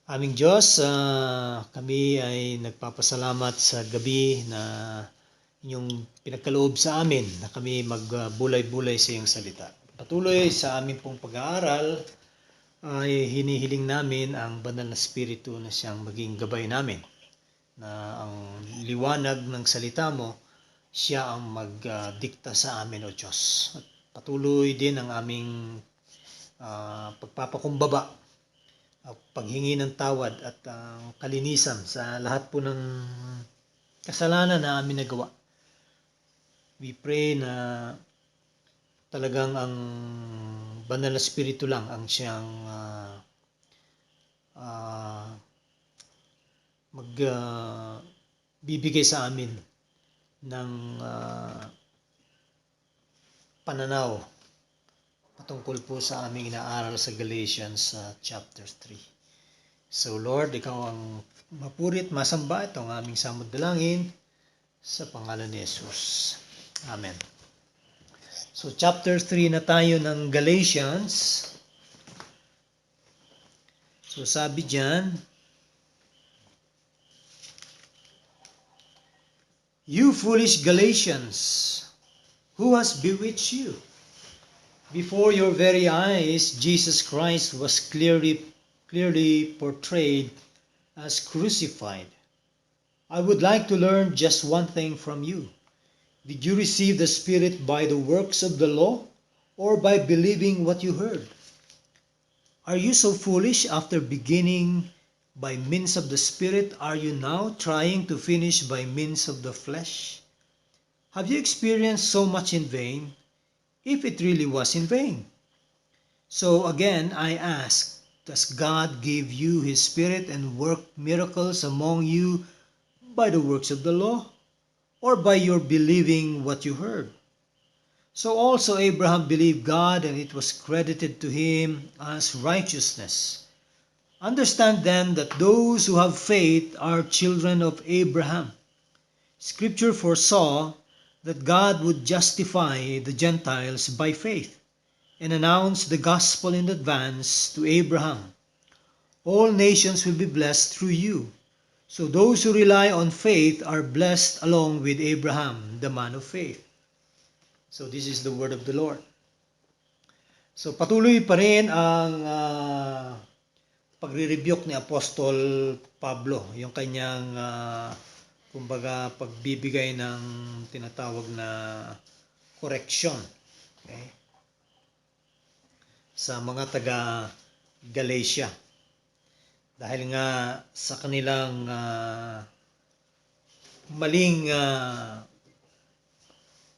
Aming Diyos, kami ay nagpapasalamat sa gabi na inyong pinagkaloob sa amin na kami magbulay-bulay sa iyong salita. Patuloy sa aming pong pag-aaral ay hinihiling namin ang banal na spiritu na siyang maging gabay namin, na ang liwanag ng salita mo, siya ang magdikta sa amin, O Diyos. At patuloy din ang aming pagpapakumbaba, paghingi ng tawad at kalinisan sa lahat po ng kasalanan na amin nagawa. We pray na talagang ang banal na spiritu lang ang siyang magbibigay sa amin ng pananaw patungkol po sa aming inaaral sa Galatians chapter 3. So Lord, ikaw ang mapurit, masamba. Ito ang aming samod dalangin sa pangalan ni Jesus. Amen. So chapter 3 na tayo ng Galatians. So sabi diyan, "You foolish Galatians, who has bewitched you? Before your very eyes, Jesus Christ was clearly portrayed as crucified. I would like to learn just one thing from you. Did you receive the Spirit by the works of the law or by believing what you heard? Are you so foolish? After beginning by means of the Spirit, are you now trying to finish by means of the flesh? Have you experienced so much in vain, if it really was in vain? So again, I ask, does God give you His Spirit and work miracles among you by the works of the law, or by your believing what you heard? So also Abraham believed God, and it was credited to him as righteousness. Understand then that those who have faith are children of Abraham. Scripture foresaw that God would justify the Gentiles by faith, and announced the gospel in advance to Abraham. All nations will be blessed through you. So those who rely on faith are blessed along with Abraham, the man of faith." So this is the word of the Lord. So patuloy pa rin ang pagre-rebuke ni Apostol Pablo, yung kanyang kumbaga pagbibigay ng tinatawag na correction, okay, sa mga taga Galatia. Dahil nga sa kanilang maling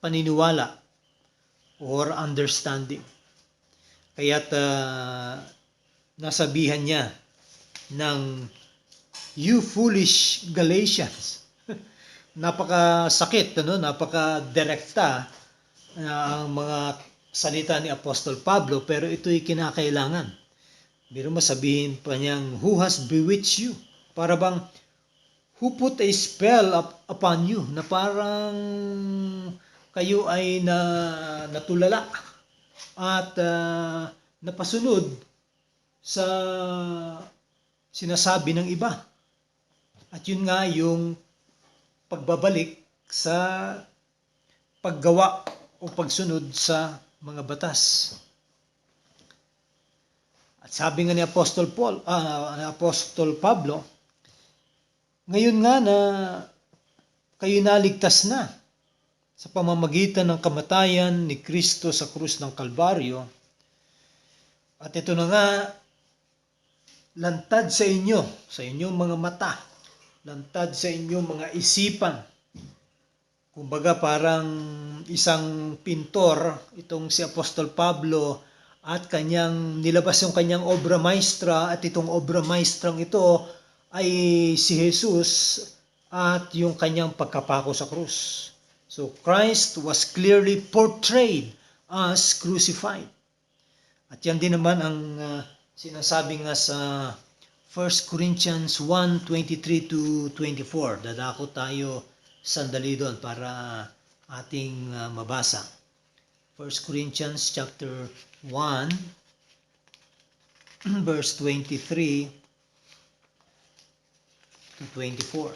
paniniwala or understanding. Kaya't nasabihan niya ng "You foolish Galatians." Napakasakit, napaka-direkta ang mga salita ni Apostol Pablo, pero ito'y kinakailangan. Biro masabihin pa niyang, "Who has bewitched you?" Para bang, who put a spell upon you? Na parang kayo ay natulala at napasunod sa sinasabi ng iba. At yun nga yung pagbabalik sa paggawa o pagsunod sa mga batas. At sabi nga ni Apostol Pablo, ngayon nga na kayo naligtas na sa pamamagitan ng kamatayan ni Kristo sa krus ng Kalbaryo, at ito na nga, lantad sa inyong mga mata, lantad sa inyong mga isipan. Kumbaga parang isang pintor, itong si Apostol Pablo, at kanyang nilabas yung kanyang obra maestra, at itong obra maestrang ito ay si Jesus at yung kanyang pagkapako sa krus. So Christ was clearly portrayed as crucified. At yan din naman ang sinasabi nga sa 1 Corinthians 1:23-24. Dadako tayo sandali doon para ating mabasa. 1 Corinthians chapter 1 verse 23 to 24.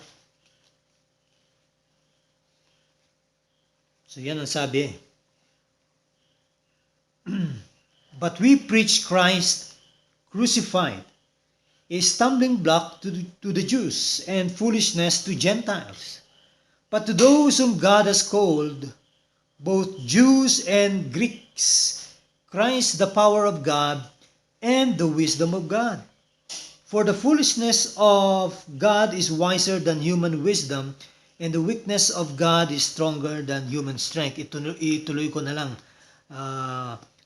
So yan ang sabi. But we preach Christ crucified, a stumbling block to the Jews and foolishness to Gentiles. But to those whom God has called, both Jews and Greeks, Christ the power of God and the wisdom of God. For the foolishness of God is wiser than human wisdom, and the weakness of God is stronger than human strength. Ituloy ko na lang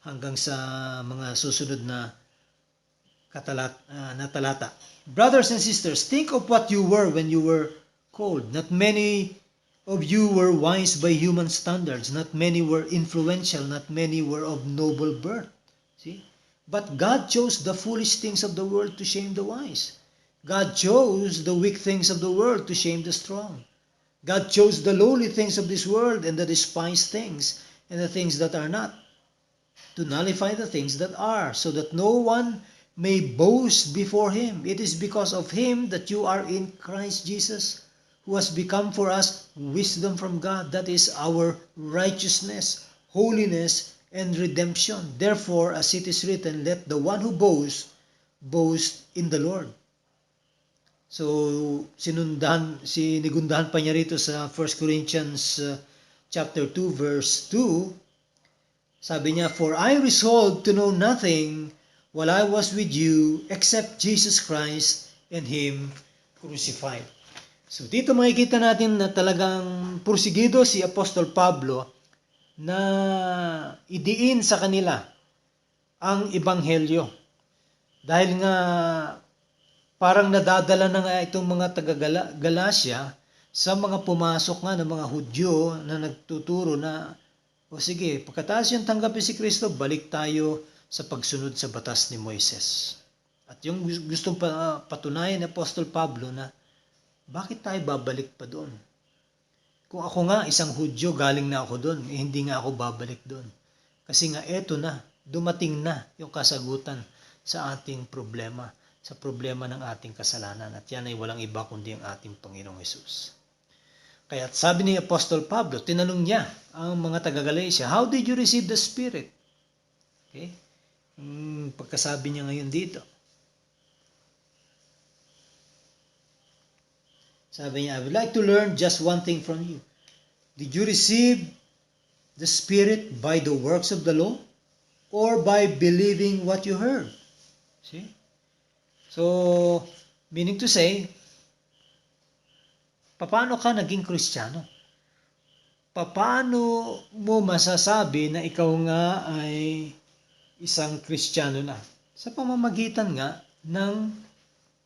hanggang sa mga susunod na talata. Brothers and sisters, think of what you were when you were called. Not many of you were wise by human standards. Not many were influential. Not many were of noble birth. See? But God chose the foolish things of the world to shame the wise. God chose the weak things of the world to shame the strong. God chose the lowly things of this world and the despised things and the things that are not, to nullify the things that are, so that no one may boast before him. It is because of him that you are in Christ Jesus, who has become for us wisdom from God. That is our righteousness, holiness, and redemption. Therefore, as it is written, let the one who boasts, boast in the Lord. So, sinigundahan pa niya rito sa 1 Corinthians chapter 2, verse 2. Sabi niya, for I resolved to know nothing while I was with you except Jesus Christ and Him crucified. So, dito makikita natin na talagang pursigido si Apostol Pablo na idiin sa kanila ang ebanghelyo. Dahil nga parang nadadala na nga itong mga taga-Galasya sa mga pumasok nga ng mga Hudyo na nagtuturo na, o sige, pagkatapos yung tanggapin si Kristo, balik tayo sa pagsunod sa batas ni Moises. At yung gustong patunayan ni Apostol Pablo na, bakit tayo babalik pa doon? Kung ako nga isang Hudyo, galing na ako doon, hindi nga ako babalik doon. Kasi nga eto na, dumating na yung kasagutan sa ating problema, sa problema ng ating kasalanan. At yan ay walang iba kundi ang ating Panginoong Hesus. Kaya sabi ni Apostol Pablo, tinanong niya ang mga taga-Galatia, how did you receive the Spirit? Okay? Pagkasabi niya ngayon dito. Sabi niya, I would like to learn just one thing from you. Did you receive the Spirit by the works of the law or by believing what you heard? See? So, meaning to say, paano ka naging Kristiyano? Paano mo masasabi na ikaw nga ay isang Kristiyano na? Sa pamamagitan nga ng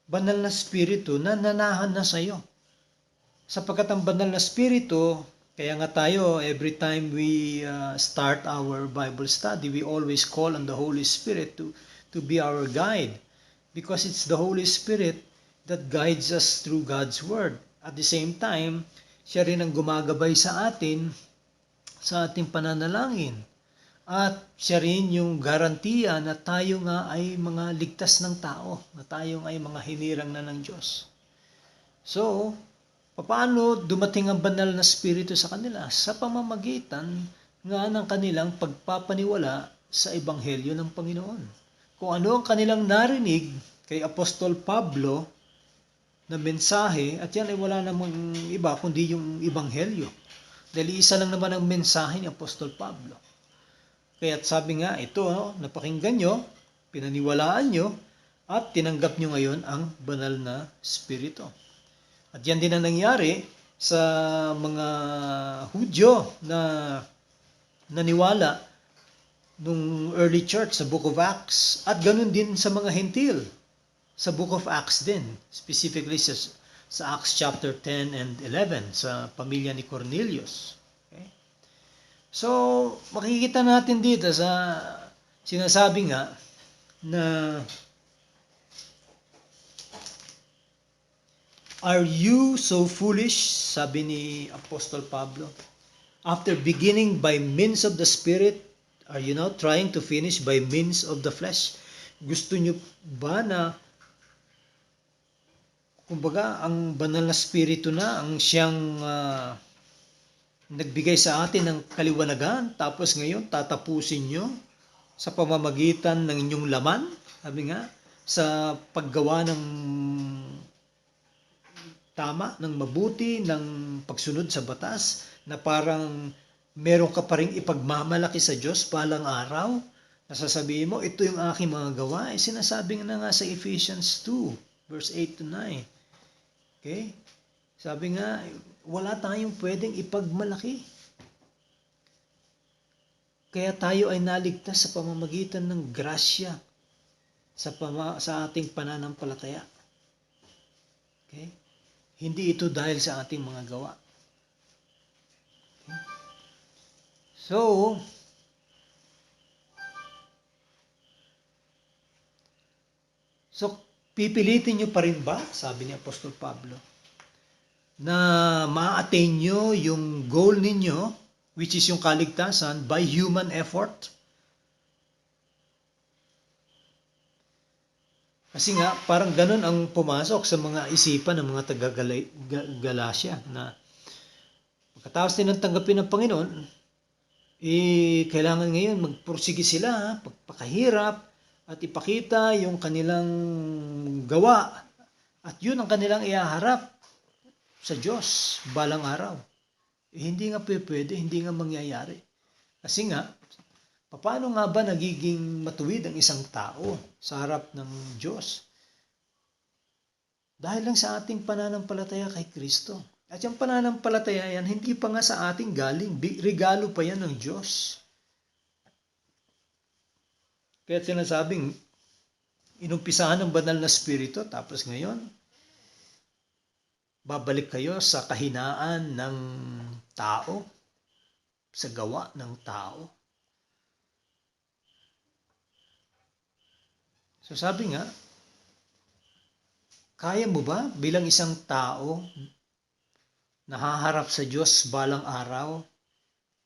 banal na Espiritu na nanahan na sa iyo. Sapagkat ang banal na Espiritu, kaya nga tayo, every time we start our Bible study, we always call on the Holy Spirit to be our guide. Because it's the Holy Spirit that guides us through God's Word. At the same time, siya rin ang gumagabay sa atin sa ating pananalangin. At siya rin yung garantiya na tayo nga ay mga ligtas ng tao, na tayo ay mga hinirang na ng Diyos. So, paano dumating ang banal na Espiritu sa kanila? Sa pamamagitan nga ng kanilang pagpapaniwala sa Ebanghelyo ng Panginoon. Kung ano ang kanilang narinig kay Apostol Pablo na mensahe, at yan ay wala namang iba kundi yung Ebanghelyo. Dahil isa lang naman ang mensahe ni Apostol Pablo. Kaya't sabi nga, ito, napakinggan nyo, pinaniwalaan nyo, at tinanggap nyo ngayon ang banal na Espiritu. At yan din ang nangyari sa mga Hudyo na naniwala nung early church sa Book of Acts, at ganun din sa mga Hentil sa Book of Acts din, specifically sa Acts chapter 10 and 11 sa pamilya ni Cornelius. Okay? So, makikita natin dito sa sinasabi nga na are you so foolish, sabi ni Apostol Pablo, after beginning by means of the Spirit, are you now trying to finish by means of the flesh? Gusto nyo ba na Kumbaga, ang banal na spirito na ang siyang nagbigay sa atin ng kaliwanagan, tapos ngayon tatapusin nyo sa pamamagitan ng inyong laman, sabi nga, sa paggawa ng tama, ng mabuti, ng pagsunod sa batas, na parang meron ka pa rin ipagmamalaki sa Diyos balang araw. Nasasabihin mo, ito yung aking mga gawa. Sinasabi na nga sa Ephesians 2, verse 8 to 9. Okay? Sabi nga, wala tayong pwedeng ipagmalaki. Kaya tayo ay naligtas sa pamamagitan ng grasya sa ating pananampalataya. Okay? Hindi ito dahil sa ating mga gawa. Okay? So, pipilitin nyo pa rin ba, sabi ni Apostol Pablo, na ma-attain nyo yung goal ninyo, which is yung kaligtasan, by human effort? Kasi nga, parang ganun ang pumasok sa mga isipan ng mga taga-Galasya, na pagkatapos din ng tanggapin ng Panginoon, kailangan ngayon magpursige sila, pagpakahirap, at ipakita yung kanilang gawa, at yun ang kanilang ihaharap sa Diyos balang araw. Hindi nga pwede, hindi nga mangyayari. Kasi nga, paano nga ba nagiging matuwid ang isang tao sa harap ng Diyos? Dahil lang sa ating pananampalataya kay Kristo. At yung pananampalataya yan, hindi pa nga sa ating galing. Regalo pa yan ng Diyos. Kaya sinasabing, inumpisahan ng banal na spirito, tapos ngayon, babalik kayo sa kahinaan ng tao, sa gawa ng tao. So sabi nga, kaya mo ba bilang isang tao nahaharap sa Diyos balang araw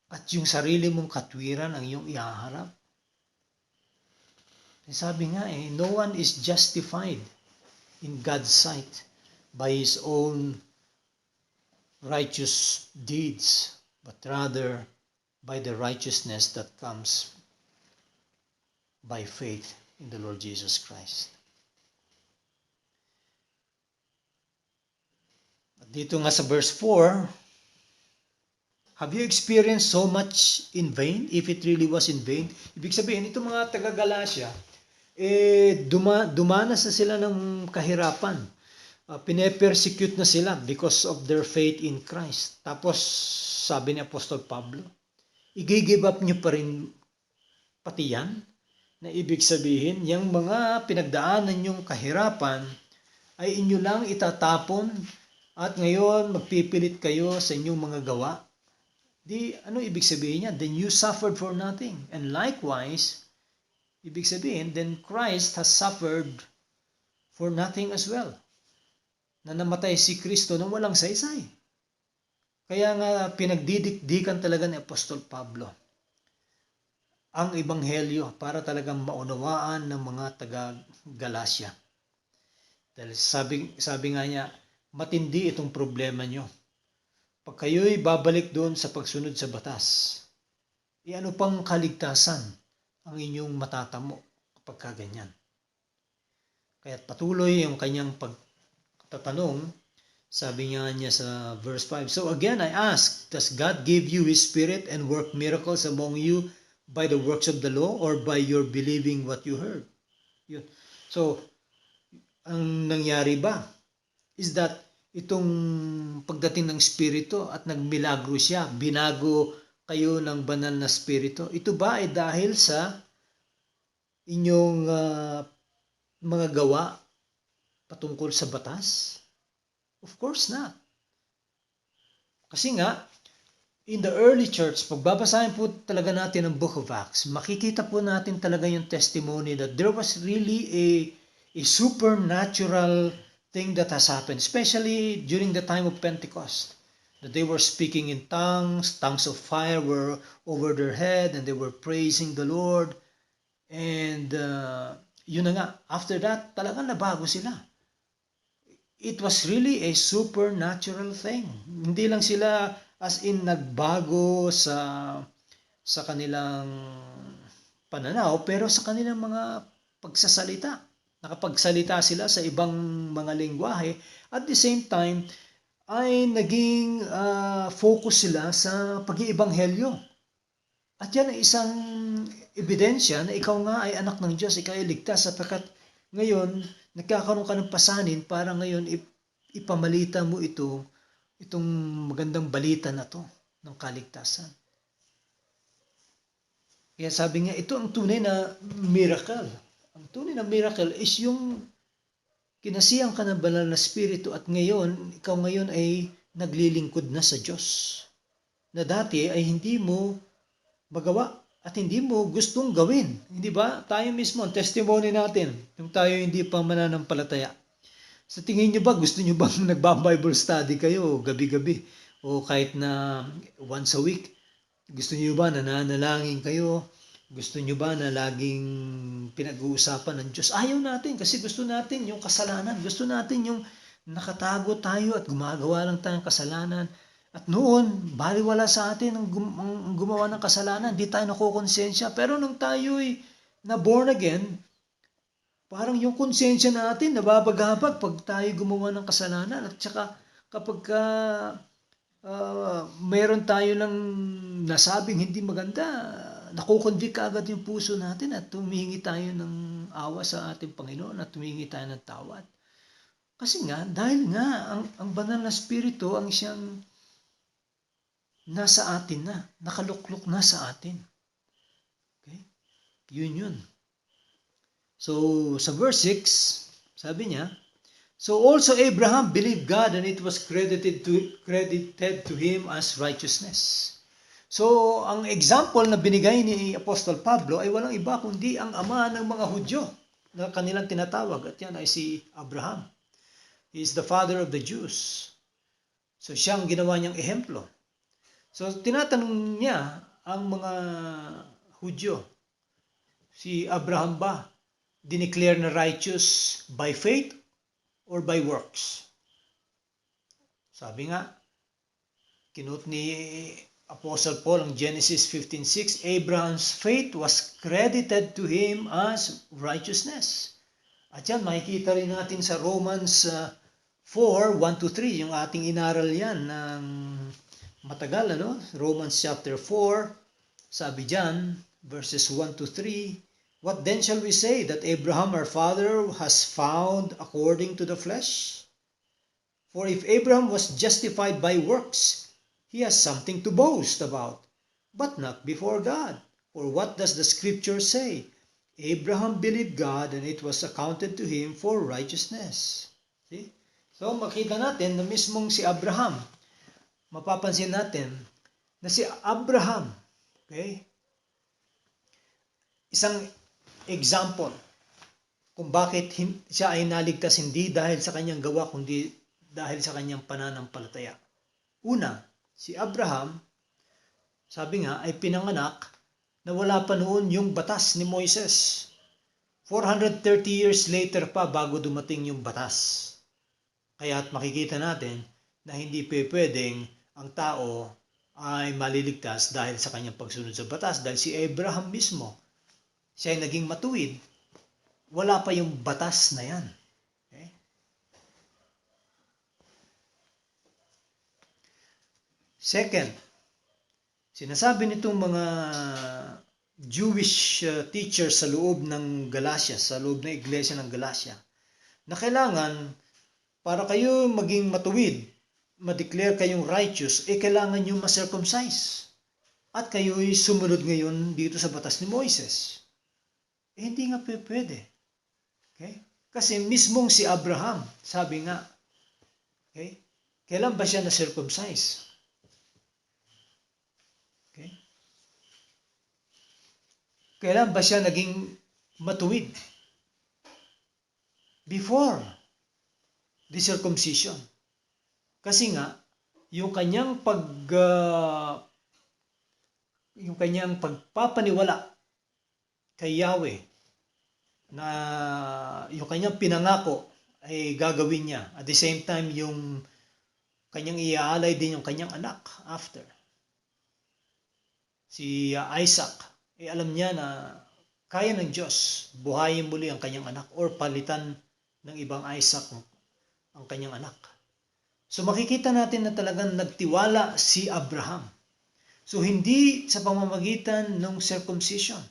at yung sarili mong katwiran ang iyong ihaharap? Sabi nga no one is justified in God's sight by his own righteous deeds, but rather by the righteousness that comes by faith in the Lord Jesus Christ. At dito nga sa verse 4, have you experienced so much in vain, if it really was in vain? Ibig sabihin, itong mga taga-Galasya, dumanas na sila ng kahirapan. Pine-persecute na sila because of their faith in Christ. Tapos, sabi ni Apostol Pablo, i-give up nyo pa rin pati yan, na ibig sabihin, yung mga pinagdaanan nyong kahirapan ay inyo lang itatapon at ngayon magpipilit kayo sa inyong mga gawa. Ano ibig sabihin niya? Then you suffered for nothing. And likewise, ibig sabihin, then Christ has suffered for nothing as well. Na namatay si Kristo nang walang saysay. Kaya nga pinagdidikdikan talaga ni Apostol Pablo ang ebanghelyo para talagang maunawaan ng mga taga-Galasya. Dahil sabi nga niya, matindi itong problema nyo. Pag kayo'y babalik doon sa pagsunod sa batas, ano pang kaligtasan ang inyong matatamo kapag kaganyan? Kaya patuloy yung kanyang pagtatanong, sabi niya sa verse 5, so again I ask, does God give you His Spirit and work miracles among you by the works of the law or by your believing what you heard? Yun. So, ang nangyari ba is that itong pagdating ng Espiritu at nagmilagro siya, binago kayo ng banal na Espiritu, ito ba ay dahil sa inyong mga gawa patungkol sa batas? Of course not. Kasi nga, in the early church, pagbabasahin po talaga natin ang Book of Acts, makikita po natin talaga yung testimony that there was really a supernatural thing that has happened, especially during the time of Pentecost. That they were speaking in tongues of fire were over their head, and they were praising the Lord. And yun na nga, after that, talagang nabago sila. it was really a supernatural thing. Hindi lang sila as in nagbago sa kanilang pananaw, pero sa kanilang mga pagsasalita. Nakapagsalita sila sa ibang mga lengguwahe. At the same time, ay naging focus sila sa pag-iibanghelyo. At yan ay isang ebidensya na ikaw nga ay anak ng Diyos, ikaw ay ligtas sapagkat ngayon nagkakaroon ka ng pasanin para ngayon ipamalita mo itong magandang balita na to ng kaligtasan. Kaya sabi nga, ito ang tunay na miracle. Ang tunay na miracle is yung kinasiyang ka ng banal na spirito at ngayon, ikaw ngayon ay naglilingkod na sa Diyos. Na dati ay hindi mo magawa at hindi mo gustong gawin. Hindi ba? Tayo mismo, ang testimony natin, yung tayo hindi pa mananampalataya. Sa tingin nyo ba, gusto nyo bang nagba-Bible study kayo gabi-gabi o kahit na once a week? Gusto nyo ba nananalangin kayo? Gusto nyo ba na laging pinag-uusapan ng Diyos? Ayaw natin kasi gusto natin yung kasalanan. Gusto natin yung nakatago tayo at gumagawa lang tayong kasalanan. At noon, baliwala sa atin ang gumawa ng kasalanan. Di tayo nakukonsensya. Pero nung tayo'y na born again, parang yung konsensya natin nababagabag pag tayo gumawa ng kasalanan. At saka kapag meron tayo lang nasabing hindi maganda, nakukonvict agad yung puso natin at tumingi tayo ng awa sa ating Panginoon at tumingi tayo ng tawad. Kasi nga, dahil nga, ang banal na spirito ang siyang nasa atin na, nakaluklok na sa atin. Okay? Yun. So, sa verse 6, sabi niya, so also Abraham believed God and it was credited to him as righteousness. So, ang example na binigay ni Apostol Pablo ay walang iba kundi ang ama ng mga Hudyo na kanilang tinatawag at yan ay si Abraham. He is the father of the Jews. So, siyang ginawa niyang ehemplo. So, tinatanong niya ang mga Hudyo, si Abraham ba dineclare na righteous by faith or by works? Sabi nga, kinut ni Apostle Paul ang Genesis 15:6, Abraham's faith was credited to him as righteousness. At yan, makikita rin natin sa Romans 4:1-3, yung ating inaral yan ng matagal, ano? Romans chapter 4, sabi dyan, verses 1-3, what then shall we say that Abraham our father has found according to the flesh? For if Abraham was justified by works, he has something to boast about, but not before God. For what does the scripture say? Abraham believed God and it was accounted to him for righteousness. See? So makita natin na mismong si Abraham, mapapansin natin na si Abraham, okay, isang example kung bakit siya ay naligtas hindi dahil sa kanyang gawa kundi dahil sa kanyang pananampalataya. Una, si Abraham, sabi nga, ay pinanganak na wala pa noon yung batas ni Moises. 430 years later pa bago dumating yung batas. Kaya't makikita natin na hindi pwedeng ang tao ay maliligtas dahil sa kanyang pagsunod sa batas. Dahil si Abraham mismo, siya ay naging matuwid. Wala pa yung batas na yan. Okay? Second, sinasabi nitong mga Jewish teachers sa loob ng Galacia, sa loob ng iglesia ng Galacia, na kailangan para kayo maging matuwid, ma-declare kayong righteous, kailangan nyo ma-circumcise. At kayo'y sumunod ngayon dito sa batas ni Moises. Hindi nga pwede. Okay? Kasi mismong si Abraham, sabi nga, okay, kailan ba siya na-circumcise? Okay? Kailan ba siya naging matuwid? Before the circumcision. Kasi nga, yung kanyang pagpapaniwala kay Yahweh na yung kanyang pinangako ay gagawin niya. At the same time, yung kanyang iaalay din yung kanyang anak after. Si Isaac, alam niya na kaya ng Diyos buhayin muli ang kanyang anak or palitan ng ibang Isaac ang kanyang anak. So makikita natin na talagang nagtiwala si Abraham. So hindi sa pamamagitan ng circumcision.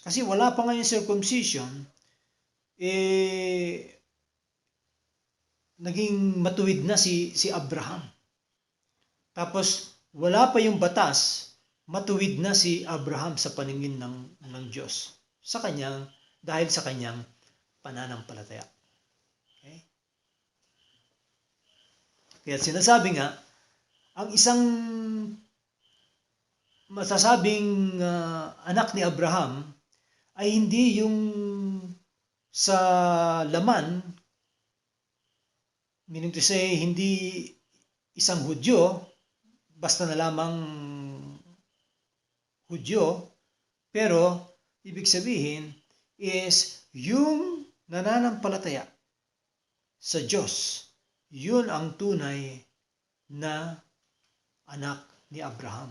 Kasi wala pa nga yung circumcision, naging matuwid na si Abraham. Tapos wala pa yung batas, matuwid na si Abraham sa paningin ng Diyos dahil sa kanyang pananampalataya. Okay? Kaya sinasabi nga, ang isang masasabing anak ni Abraham ay hindi yung sa laman, meaning to say, hindi isang Hudyo, basta na lamang Hudyo, pero ibig sabihin is yung nananampalataya sa Diyos, yun ang tunay na anak ni Abraham.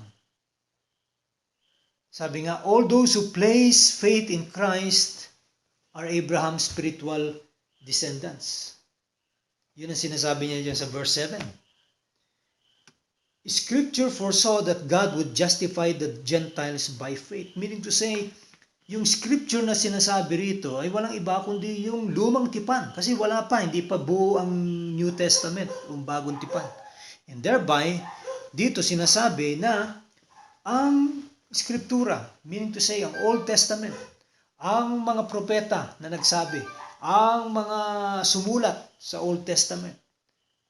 Sabi nga, all those who place faith in Christ are Abraham's spiritual descendants. Yun ang sinasabi niya dyan sa verse 7. Scripture foresaw that God would justify the Gentiles by faith. Meaning to say, yung scripture na sinasabi rito ay walang iba kundi yung lumang tipan. Kasi wala pa, hindi pa buo ang New Testament, yung bagong tipan. And thereby, dito sinasabi na ang Scriptura, meaning to say, ang Old Testament, ang mga propeta na nagsabi, ang mga sumulat sa Old Testament,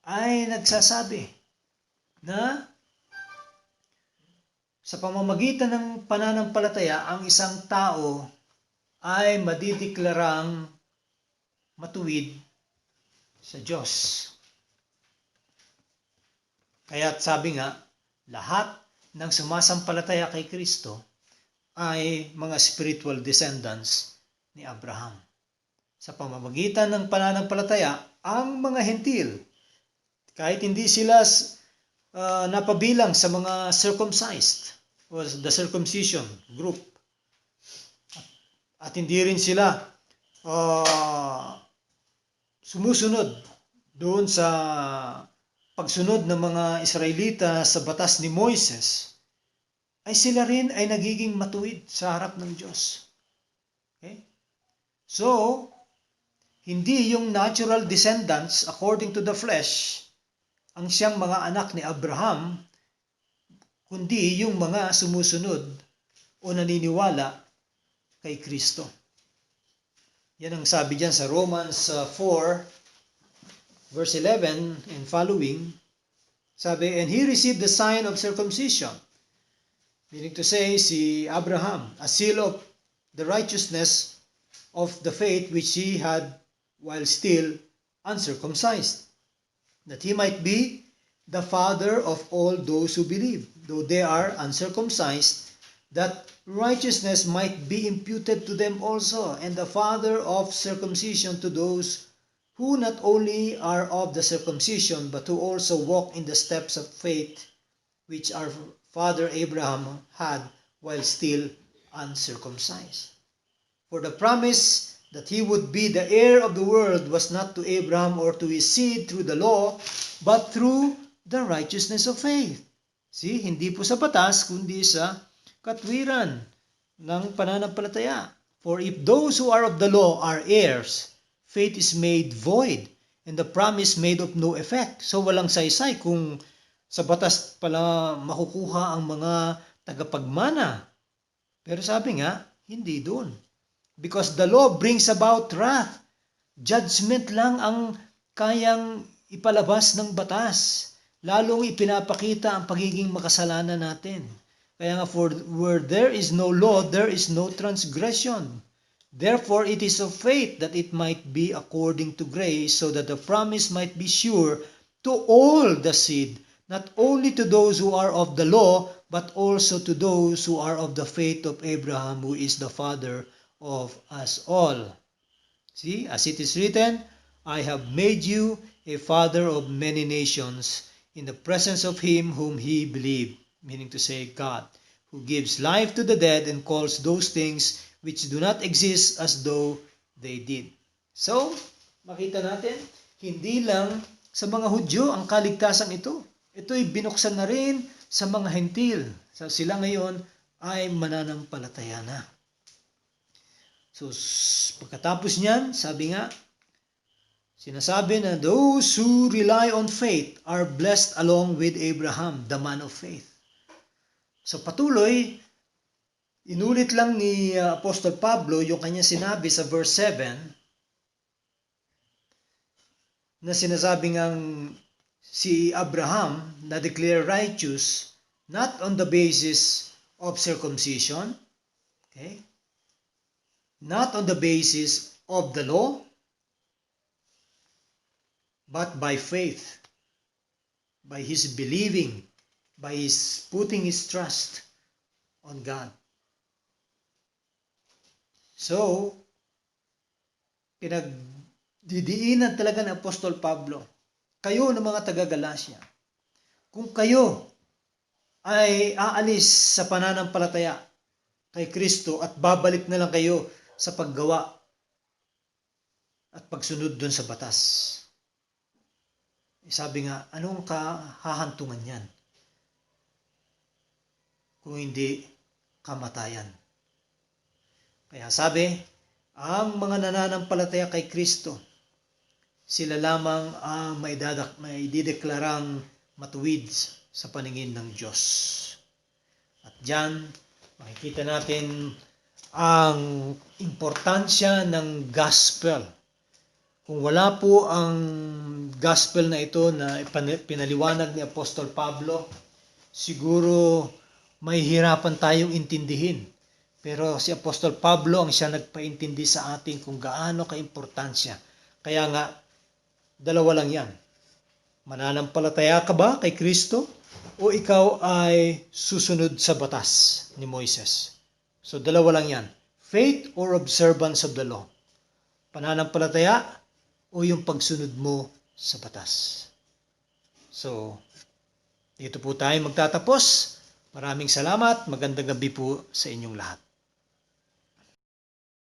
ay nagsasabi na sa pamamagitan ng pananampalataya, ang isang tao ay madideklarang matuwid sa Diyos. Kaya sabi nga, lahat ng sumasampalataya kay Kristo ay mga spiritual descendants ni Abraham. Sa pamamagitan ng pananampalataya, ang mga hentil, kahit hindi sila napabilang sa mga circumcised o the circumcision group, at hindi rin sila sumusunod doon sa pagsunod ng mga Israelita sa batas ni Moises, ay sila rin ay nagiging matuwid sa harap ng Diyos. Okay? So, hindi yung natural descendants according to the flesh ang siyang mga anak ni Abraham, kundi yung mga sumusunod o naniniwala kay Kristo. Yan ang sabi diyan sa Romans 4, verse 11 and following, sabi, and he received the sign of circumcision, meaning to say, si Abraham, a seal of the righteousness of the faith which he had while still uncircumcised, that he might be the father of all those who believe, though they are uncircumcised, that righteousness might be imputed to them also, and the father of circumcision to those who not only are of the circumcision, but who also walk in the steps of faith which our father Abraham had while still uncircumcised. For the promise that he would be the heir of the world was not to Abraham or to his seed through the law, but through the righteousness of faith. See, hindi po sa batas, kundi sa katwiran ng pananampalataya. For if those who are of the law are heirs, faith is made void, and the promise made of no effect. So walang saysay kung sa batas pala makukuha ang mga tagapagmana. Pero sabi nga, hindi doon. Because the law brings about wrath. Judgment lang ang kayang ipalabas ng batas. Lalong ipinapakita ang pagiging makasalanan natin. Kaya nga, for where there is no law, there is no transgression. Therefore, it is of faith that it might be according to grace, so that the promise might be sure to all the seed, not only to those who are of the law, but also to those who are of the faith of Abraham, who is the father of us all. See, as it is written, I have made you a father of many nations in the presence of him whom he believed, meaning to say God, who gives life to the dead and calls those things which do not exist as though they did. So, makita natin, hindi lang sa mga Hudyo ang kaligtasan ito. Ito'y binuksan na rin sa mga Hentil. So, sila ngayon ay mananampalataya na. So, pagkatapos niyan, sabi nga, sinasabi na those who rely on faith are blessed along with Abraham, the man of faith. So patuloy, inulit lang ni Apostol Pablo yung kanya sinabi sa verse 7 na sinasabi ngang si Abraham na declare righteous not on the basis of circumcision, okay? Not on the basis of the law, but by faith, by his believing, by his putting his trust on God. So, pinagdidiinan talaga ng Apostol Pablo, kayo ng mga taga-Galacia, kung kayo ay aalis sa pananampalataya kay Kristo at babalik na lang kayo sa paggawa at pagsunod dun sa batas. Sabi nga, anong kahahantungan yan? Kung hindi kamatayan. Kaya sabi, ang mga nananampalataya kay Kristo, sila lamang ang may dideklarang matuwid sa paningin ng Diyos. At diyan, makikita natin ang importansya ng gospel. Kung wala po ang gospel na ito na pinaliwanag ni Apostol Pablo, siguro may hirapan tayong intindihin. Pero si Apostol Pablo ang siya nagpaintindi sa atin kung gaano kaimportansya. Kaya nga, dalawa lang yan. Mananampalataya ka ba kay Kristo o ikaw ay susunod sa batas ni Moises? So dalawa lang yan. Faith or observance of the law. Pananampalataya o yung pagsunod mo sa batas. So, dito po tayo magtatapos. Maraming salamat. Magandang gabi po sa inyong lahat.